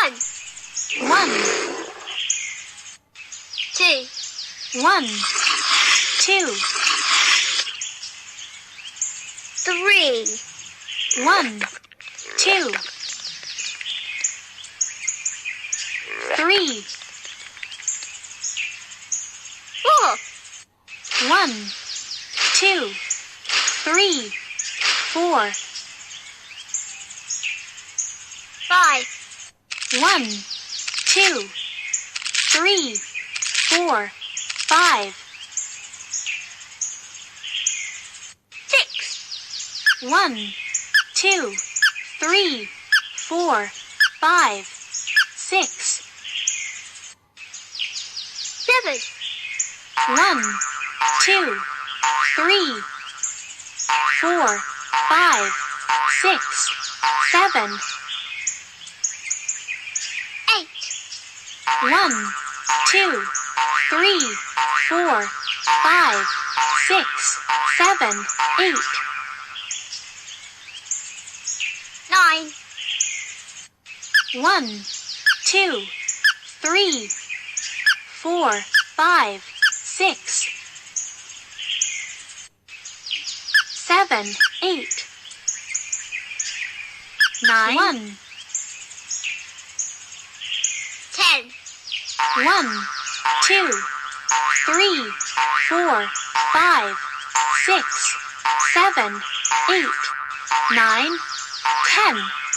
1, 1, 2, 1, 2, 3, 1, 2, 3, 4, 1, 2, 3, 4, 5, 1, 2, 3, 4, 5, 6, 1, 2, 3, 4, 5, 6, 7, 1, 2, 3, 4, 5, 6, 7, 8, 1, 2, 3, 4, 5, 6, 7, 8, 9, 1, 2, 3, 4, 5, 6, 7, 8, 9, 1, 10, 1, 2, 3, 4, 5, 6, 7, 8, 9, 10.